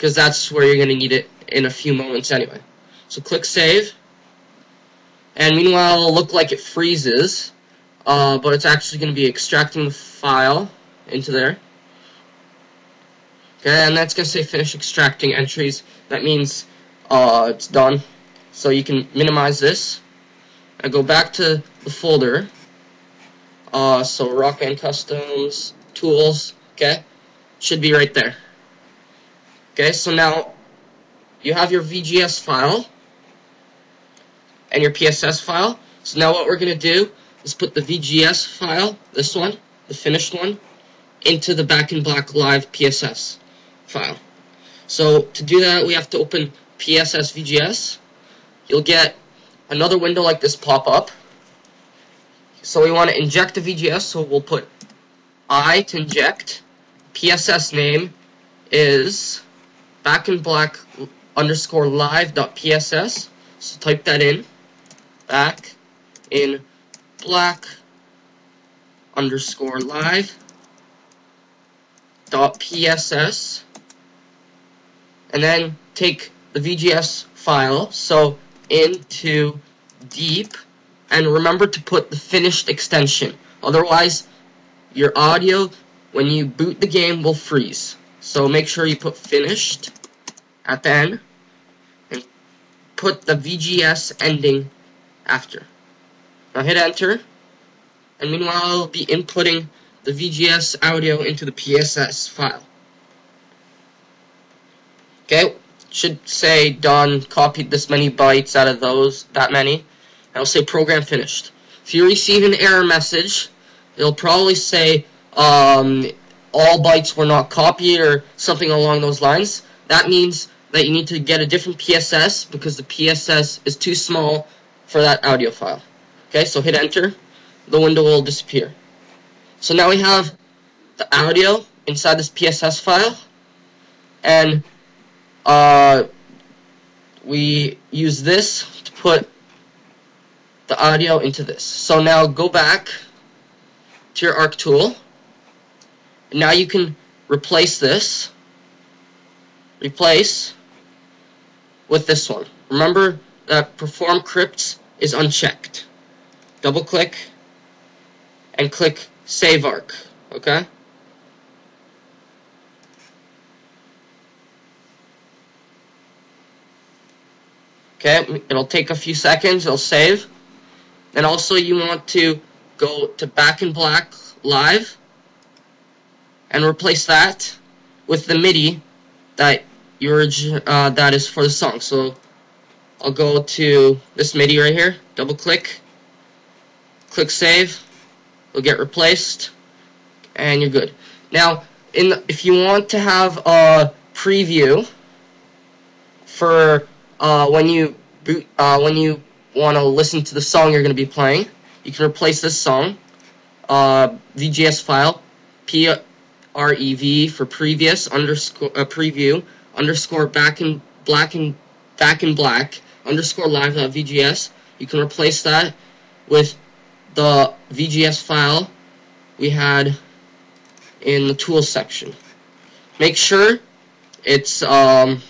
because that's where you're going to need it in a few moments anyway. So click save, and meanwhile it'll look like it freezes, but it's actually going to be extracting the file into there. Okay, and that's going to say finish extracting entries. That means it's done. So you can minimize this and go back to the folder. So Rock Band Customs, Tools, okay, should be right there. Okay, so now you have your VGS file and your PSS file. So now what we're going to do is put the VGS file, this one, the finished one, into the Back in Black Live PSS file. So to do that, we have to open PSS VGS. You'll get another window like this pop up. So we want to inject the VGS, so we'll put I to inject. PSS name is Back in Black _ live.pss. So type that in. Back in Black _ live.pss. And then take the VGS file, so into deep, and remember to put the finished extension. Otherwise, your audio, when you boot the game, will freeze. So make sure you put finished at the end, and put the VGS ending after. Now hit enter, and meanwhile I'll be inputting the VGS audio into the PSS file. Okay, should say done, copied this many bytes out of that many. It'll say program finished. If you receive an error message, it'll probably say all bytes were not copied or something along those lines. That means that you need to get a different PSS because the PSS is too small for that audio file. Okay, so hit enter. The window will disappear. So now we have the audio inside this PSS file, and we use this to put the audio into this. So now go back to your ARC tool, and now you can replace with this one. Remember that perform crypts is unchecked. Double click and click save ARC. Okay? Okay, it'll take a few seconds, it'll save. And also you want to go to Back in Black Live and replace that with the MIDI that that is for the song. So I'll go to this MIDI right here, double click, click save, it'll get replaced, and you're good. Now, if you want to have a preview for when you want to listen to the song you're going to be playing, you can replace this song, VGS file, PREV for previous preview _ back in black _ live.vgs. You can replace that with the VGS file we had in the tools section. Make sure it's the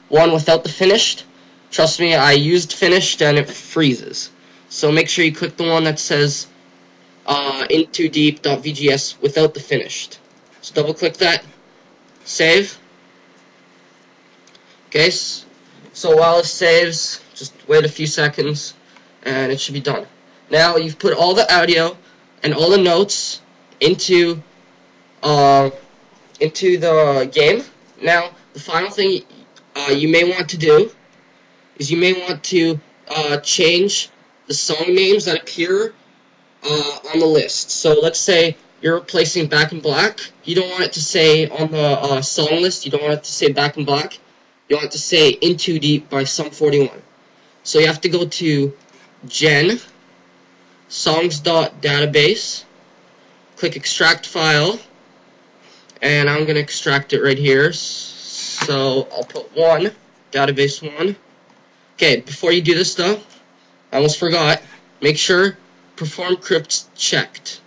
one without the finished. Trust me, I used finished and it freezes. So make sure you click the one that says into deep.vgs without the finished. So double click that, save. Okay, so while it saves, just wait a few seconds and it should be done. Now you've put all the audio and all the notes into the game. Now the final thing you may want to do is you may want to change the song names that appear on the list. So let's say you're replacing Back in Black. You don't want it to say on the song list, you don't want it to say Back in Black. You want it to say In Too Deep by Sum 41. So you have to go to Gen, songs.database, click extract file, and I'm going to extract it right here. So I'll put 1, database 1. Okay, before you do this though, I almost forgot, make sure perform crypts checked.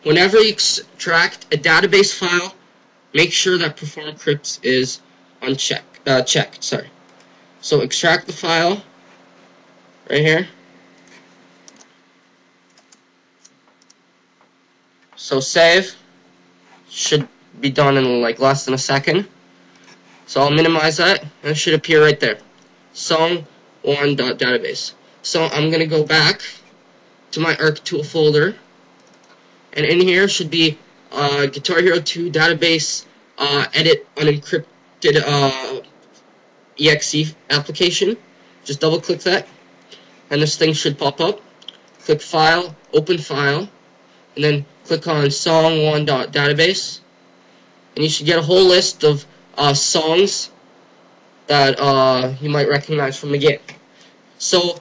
Whenever you extract a database file, make sure that perform crypts is checked. Sorry. So extract the file right here. So save. Should be done in like less than a second. So I'll minimize that, and it should appear right there. Song1.database. So I'm gonna go back to my ArcTool folder, and in here should be Guitar Hero 2 database edit unencrypted exe application. Just double click that, and this thing should pop up. Click File, Open File, and then click on song1.database, and you should get a whole list of songs that you might recognize from the game. So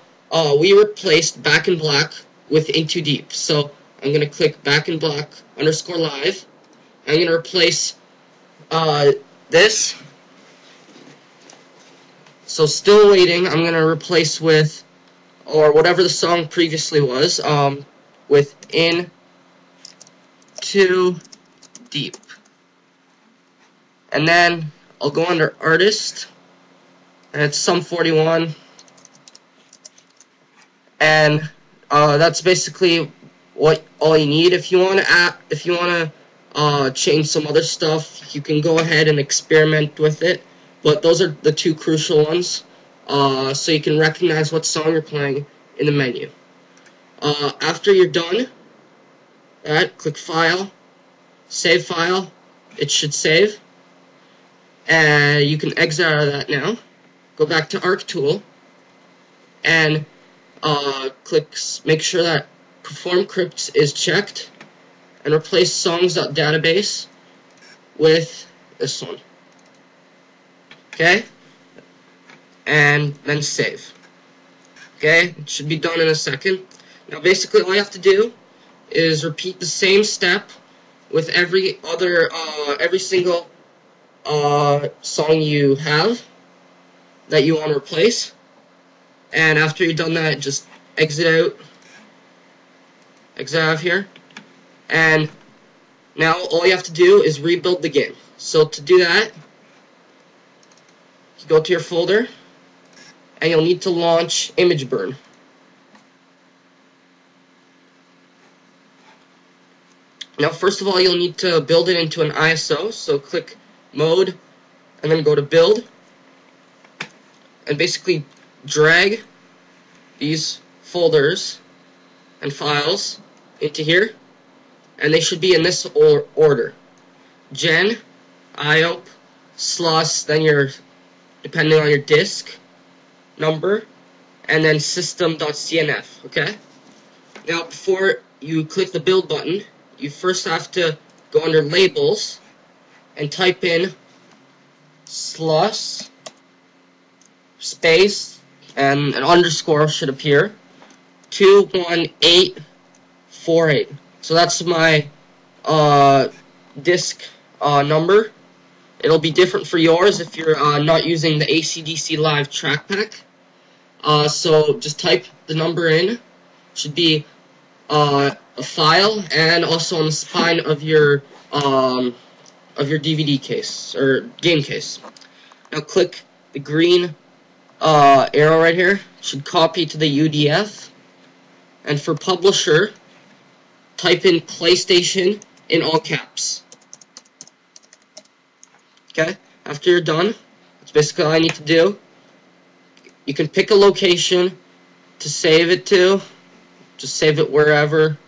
we replaced Back in Black with In Too Deep. So I'm going to click Back in Black _live. I'm going to replace this. So Still Waiting, I'm going to replace with, or whatever the song previously was, with In Too Deep. And then I'll go under Artist, and it's Sum 41, and that's basically all you need. If you want to change some other stuff, you can go ahead and experiment with it. But those are the two crucial ones, so you can recognize what song you're playing in the menu. After you're done, click File, Save File. It should save, and you can exit out of that now. Go back to ArcTool, and make sure that Perform Crypts is checked, and replace songs.database with this one. Okay? And then save. Okay? It should be done in a second. Now basically all you have to do is repeat the same step with every single song you have that you want to replace. And after you've done that, just exit out of here. And now all you have to do is rebuild the game. So to do that, you go to your folder, and you'll need to launch ImageBurn. Now first of all, you'll need to build it into an ISO, so click Mode, and then go to Build, and basically drag these folders and files into here, and they should be in this order: Gen, IOP, SLUS, then depending on your disk number, and then system.cnf, okay? Now before you click the build button, you first have to go under labels and type in SLUS space, and an underscore should appear, 21848. So that's my disk number. It'll be different for yours if you're not using the AC/DC Live track pack. So just type the number in. Should be a file, and also on the spine of your DVD case or game case. Now click the green arrow right here. Should copy to the UDF, and for publisher, type in PlayStation in all caps. Okay, after you're done, that's basically all I need to do. You can pick a location to save it to. Just save it wherever,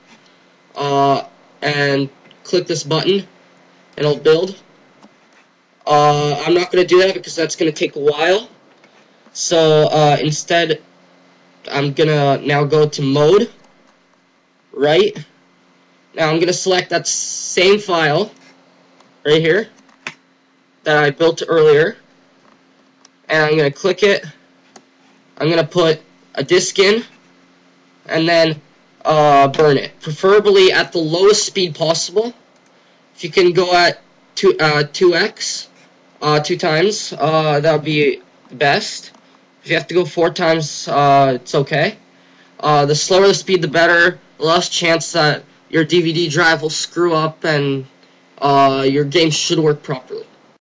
and click this button, and it'll build. I'm not going to do that because that's going to take a while. So instead, I'm going to now go to Mode, right? Now I'm going to select that same file right here that I built earlier, and I'm going to click it. I'm going to put a disk in, and then burn it, preferably at the lowest speed possible. If you can go at 2x, 2 times, that would be best. If you have to go 4 times, it's okay. The slower the speed, the better. The less chance that your DVD drive will screw up and your game should work properly.